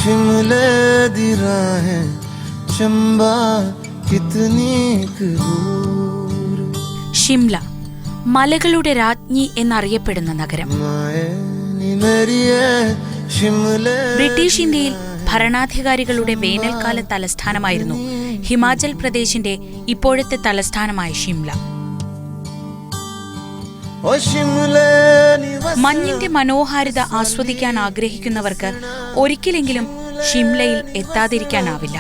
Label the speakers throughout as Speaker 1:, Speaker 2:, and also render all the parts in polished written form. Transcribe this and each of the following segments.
Speaker 1: शिमले दी राहें चंबा कितनी दूर.
Speaker 2: ഷിംല മലകളുടെ രാജ്ഞി എന്നറിയപ്പെടുന്ന നഗരം. ബ്രിട്ടീഷ് ഇന്ത്യയിൽ ഭരണാധികാരികളുടെ വേനൽക്കാല തലസ്ഥാനമായിരുന്നു ഹിമാചൽ പ്രദേശിന്റെ ഇപ്പോഴത്തെ തലസ്ഥാനമായ ഷിംല. മഞ്ഞിന്റെ മനോഹാരിത ആസ്വദിക്കാൻ ആഗ്രഹിക്കുന്നവർക്ക് ഒരിക്കലെങ്കിലും ഷിംലയിൽ എത്താതിരിക്കാനാവില്ല.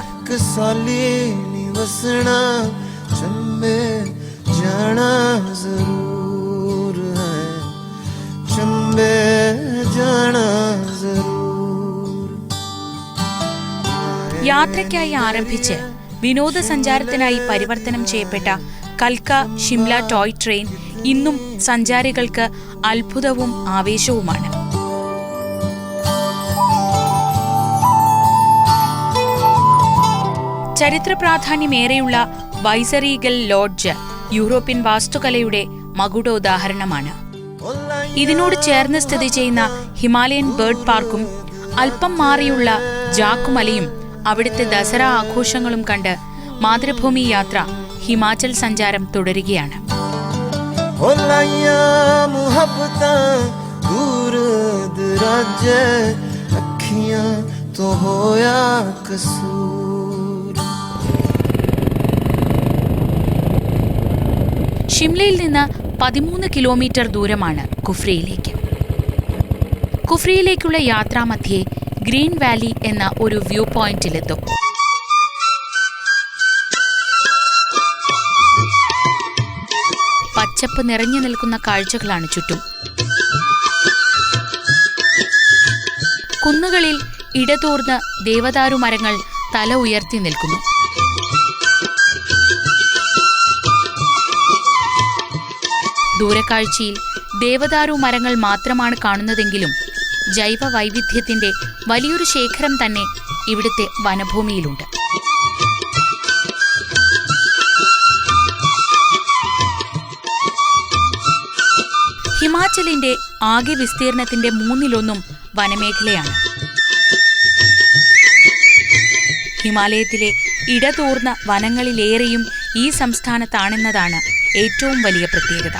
Speaker 2: യാത്രയ്ക്കായി ആരംഭിച്ച് വിനോദസഞ്ചാരത്തിനായി പരിവർത്തനം ചെയ്യപ്പെട്ട കൽക്ക ഷിംല ടോയ് ട്രെയിൻ ഇന്നും സഞ്ചാരികൾക്ക് അത്ഭുതവും ആവേശവുമാണ്. ചരിത്ര പ്രാധാന്യമേറെയുള്ള വൈസറീഗൽ ലോഡ്ജ് യൂറോപ്യൻ വാസ്തുകലയുടെ മകുടോദാഹരണമാണ്. ഇതിനോട് ചേർന്ന് സ്ഥിതി ചെയ്യുന്ന ഹിമാലയൻ ബേർഡ് പാർക്കും അല്പം മാറിയുള്ള ജാക്കുമലയും അവിടുത്തെ ദസറ ആഘോഷങ്ങളും കണ്ട് മാതൃഭൂമി യാത്ര ഹിമാചൽ സഞ്ചാരം തുടരുകയാണ്. ഷിംലയിൽ നിന്ന് 13 കിലോമീറ്റർ ദൂരമാണ് കുഫ്രിയിലേക്ക്. കുഫ്രിയിലേക്കുള്ള യാത്രാമധ്യേ ഗ്രീൻ വാലി എന്ന ഒരു വ്യൂ പോയിന്റിലെത്തും. പച്ചപ്പ് നിറഞ്ഞു നിൽക്കുന്ന കാഴ്ചകളാണ് ചുറ്റും. കുന്നുകളിൽ ഇടതൂർന്ന് ദേവദാരു മരങ്ങൾ തല ഉയർത്തി നിൽക്കുന്നു. ദൂരക്കാഴ്ചയിൽ ദേവദാരു മരങ്ങൾ മാത്രമാണ് കാണുന്നതെങ്കിലും ജൈവ വൈവിധ്യത്തിന്റെ വലിയൊരു ശേഖരം തന്നെ ഇവിടുത്തെ വനഭൂമിയിലുണ്ട്. ഹിമാചലിന്റെ ആകെ വിസ്തീർണത്തിന്റെ 1/3 വനമേഖലയാണ്. ഹിമാലയത്തിലെ ഇടതൂർന്ന വനങ്ങളിലേറെയും ഈ സംസ്ഥാനത്താണെന്നതാണ് ഏറ്റവും വലിയ പ്രത്യേകത.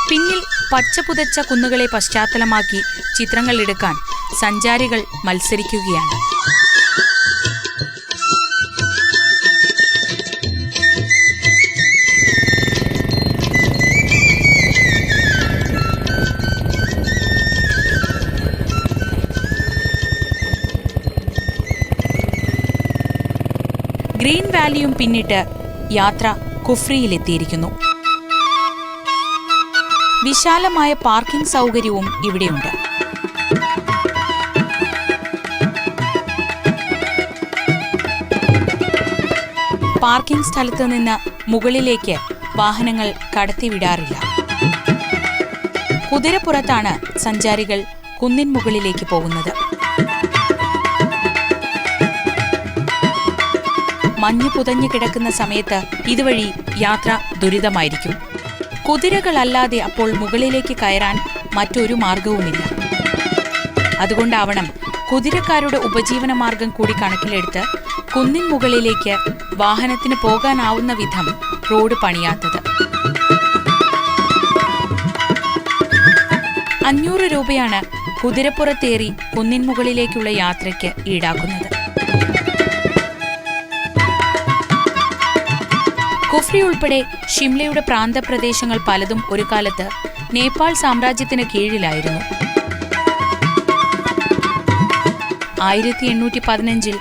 Speaker 2: പിന്നിൽ പച്ചപുതച്ച കുന്നുകളെ പശ്ചാത്തലമാക്കി ചിത്രങ്ങൾ എടുക്കാൻ സഞ്ചാരികൾ മത്സരിക്കുകയാണ്. ഗ്രീൻ വാലിയും പിന്നിട്ട് യാത്ര കുഫ്രിയിലെത്തിയിരിക്കുന്നു. വിശാലമായ പാർക്കിംഗ് സൗകര്യവും ഇവിടെയുണ്ട്. പാർക്കിംഗ് സ്ഥലത്ത് നിന്ന് മുകളിലേക്ക് വാഹനങ്ങൾ കടത്തിവിടാറില്ല. കുതിരപ്പുറത്താണ് സഞ്ചാരികൾ കുന്നിൻ മുകളിലേക്ക് പോകുന്നത്. മഞ്ഞ് പുതഞ്ഞു കിടക്കുന്ന സമയത്ത് ഇതുവഴി യാത്ര ദുരിതമായിരിക്കും. കുതിരകളല്ലാതെ അപ്പോൾ മുകളിലേക്ക് കയറാൻ മറ്റൊരു മാർഗവുമില്ല. അതുകൊണ്ടാവണം കുതിരക്കാരുടെ ഉപജീവന മാർഗം കൂടി കണക്കിലെടുത്ത് കുന്നിൻ മുകളിലേക്ക് വാഹനത്തിന് പോകാനാവുന്ന വിധം റോഡ് പണിയാത്തത്. 500 രൂപയാണ് കുതിരപ്പുറത്തേറി കുന്നിൻ മുകളിലേക്കുള്ള യാത്രയ്ക്ക് ഈടാക്കുന്നത്. കുഫ്രി ഉൾപ്പെടെ ഷിംലയുടെ പ്രാന്തപ്രദേശങ്ങൾ പലതും ഒരു കാലത്ത് നേപ്പാൾ സാമ്രാജ്യത്തിന് കീഴിലായിരുന്നു. 1815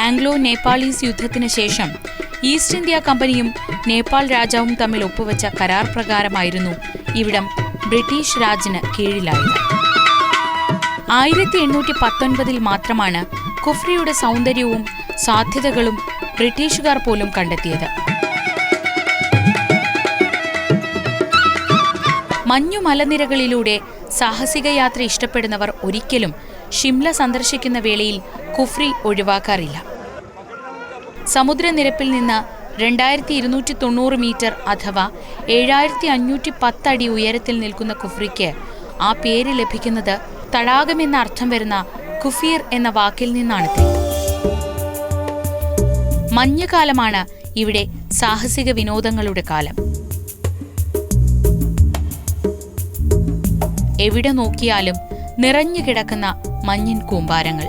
Speaker 2: ആംഗ്ലോ നേപ്പാളീസ് യുദ്ധത്തിന് ശേഷം ഈസ്റ്റ് ഇന്ത്യ കമ്പനിയും നേപ്പാൾ രാജാവും തമ്മിൽ ഒപ്പുവെച്ച കരാർ പ്രകാരമായിരുന്നു ഇവിടം ബ്രിട്ടീഷ് രാജിന് കീഴിലായത്. 1819 മാത്രമാണ് കുഫ്രിയുടെ സൗന്ദര്യവും സാധ്യതകളും ബ്രിട്ടീഷുകാർ പോലും കണ്ടെത്തിയത്. മഞ്ഞു മലനിരകളിലൂടെ സാഹസിക യാത്ര ഇഷ്ടപ്പെടുന്നവർ ഒരിക്കലും ഷിംല സന്ദർശിക്കുന്ന വേളയിൽ കുഫ്രി ഒഴിവാക്കാറില്ല. സമുദ്രനിരപ്പിൽ നിന്ന് 2290 മീറ്റർ അഥവാ 7510 അടി ഉയരത്തിൽ നിൽക്കുന്ന കുഫ്രിക്ക് ആ പേര് ലഭിക്കുന്നത് തടാകമെന്ന അർത്ഥം വരുന്ന കുഫീർ എന്ന വാക്കിൽ നിന്നാണിത്. മഞ്ഞുകാലമാണ് ഇവിടെ സാഹസിക വിനോദങ്ങളുടെ കാലം. എവിടെ നോക്കിയാലും നിറഞ്ഞു കിടക്കുന്ന മഞ്ഞിൻ കൂമ്പാരങ്ങൾ.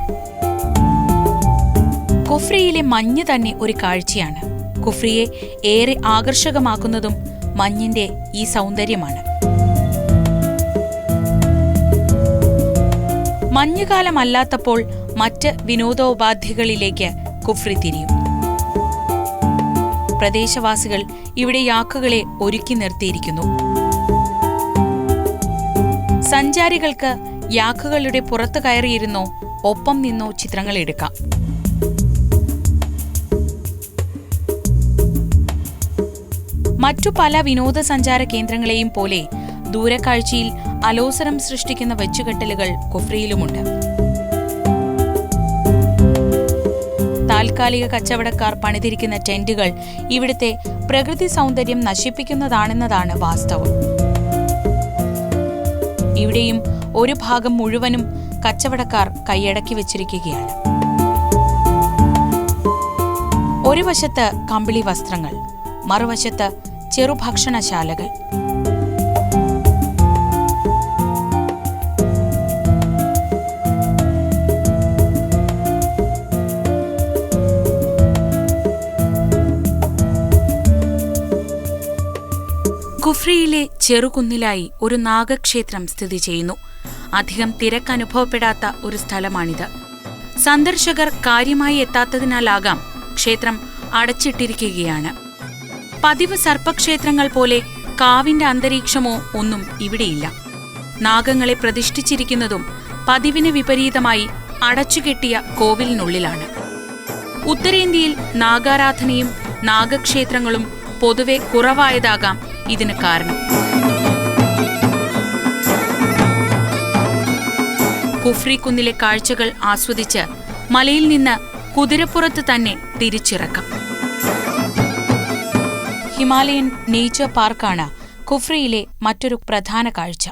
Speaker 2: കുഫ്രിയിലെ മഞ്ഞ് തന്നെ ഒരു കാഴ്ചയാണ്. കുഫ്രിയെ ഏറെ ആകർഷകമാക്കുന്നതും മഞ്ഞിന്റെ ഈ സൗന്ദര്യമാണ്. മഞ്ഞുകാലമല്ലാത്തപ്പോൾ മറ്റ് വിനോദോപാധികളിലേക്ക് കുഫ്രി തിരിയും. പ്രദേശവാസികൾ ഇവിടെ യാക്കുകളെ ഒരുക്കി നിർത്തിയിരിക്കുന്നു. സഞ്ചാരികൾക്ക് യാക്കുകളുടെ പുറത്തു കയറിയിരുന്നോ ഒപ്പം നിന്നോ ചിത്രങ്ങൾ എടുക്കാം. മറ്റു പല വിനോദസഞ്ചാര കേന്ദ്രങ്ങളെയും പോലെ ദൂരക്കാഴ്ചയിൽ അലോസരം സൃഷ്ടിക്കുന്ന വെച്ചുകെട്ടലുകൾ കുഫ്രിയിലുമുണ്ട്. താൽക്കാലിക കച്ചവടക്കാർ പണിതിരിക്കുന്ന ടെന്റുകൾ ഇവിടുത്തെ പ്രകൃതി സൗന്ദര്യം നശിപ്പിക്കുന്നതാണെന്നതാണ് വാസ്തവം. ഇവിടെയും ഒരു ഭാഗം മുഴുവനും കച്ചവടക്കാർ കൈയടക്കി വെച്ചിരിക്കുകയാണ്. ഒരു വശത്ത് കമ്പിളി വസ്ത്രങ്ങൾ, മറുവശത്ത് ചെറുഭക്ഷണശാലകൾ. കുഫ്രിയിലെ ചെറുകുന്നിലായി ഒരു നാഗക്ഷേത്രം സ്ഥിതി ചെയ്യുന്നു. അധികം തിരക്കനുഭവപ്പെടാത്ത ഒരു സ്ഥലമാണിത്. സന്ദർശകർ കാര്യമായി എത്താത്തതിനാലാകാം ക്ഷേത്രം അടച്ചിട്ടിരിക്കുകയാണ്. പതിവ് സർപ്പക്ഷേത്രങ്ങൾ പോലെ കാവിന്റെ അന്തരീക്ഷമോ ഒന്നും ഇവിടെയില്ല. നാഗങ്ങളെ പ്രതിഷ്ഠിച്ചിരിക്കുന്നതും പതിവിന് വിപരീതമായി അടച്ചുകെട്ടിയ കോവിലിനുള്ളിലാണ്. ഉത്തരേന്ത്യയിൽ നാഗാരാധനയും നാഗക്ഷേത്രങ്ങളും പൊതുവെ കുറവായതാകാം ഇതിന് കാരണം. കുഫ്രി കുന്നിലെ കാഴ്ചകൾ ആസ്വദിച്ച് മലയിൽ നിന്ന് കുതിരപ്പുറത്ത് തന്നെ തിരിച്ചിറക്കാം. ഹിമാലയൻ നേച്ചർ പാർക്കാണ് കുഫ്രിയിലെ മറ്റൊരു പ്രധാന കാഴ്ച.